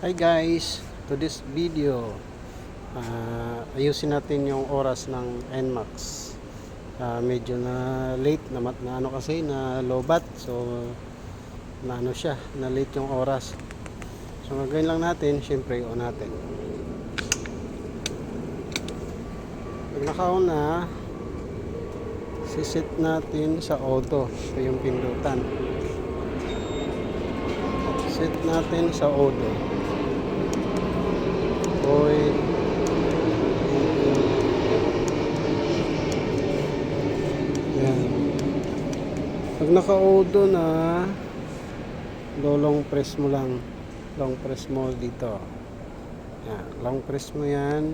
Hi guys, to this video ayusin natin yung oras ng NMAX. Medyo na late na ano kasi na lobat, so na ano siya, na late yung oras. So gagawin lang natin, syempre on natin. Pag naka-on na, siset natin sa auto. Ito yung pindutan. Set natin sa auto. Oil. Yan. Pag naka-auto na, long press mo lang. Long press mo dito. Yan. Long press mo yan.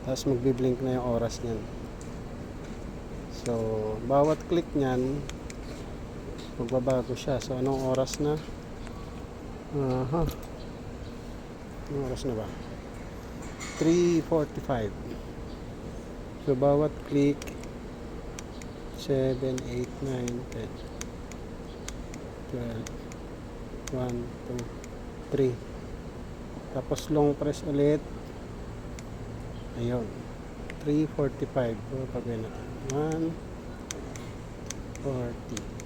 Tapos magbiblink na yung oras niyan. So, bawat click niyan, magbabago siya. So, anong oras na? Anong oras na ba? 3:45. So, bawat click 7, 8, 9, 10 12 1, 2, 3. Tapos long press ulit. Ayun. 3:45. So, pagawin natin. 1:40.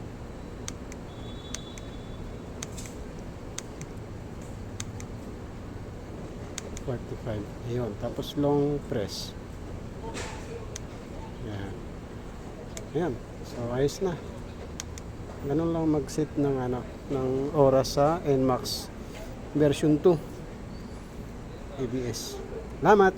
45. Ayun. Tapos long press. Ayan. Ayan. So, ayos na. Ganun lang mag-set ng ng oras sa NMAX version 2 ABS. Salamat!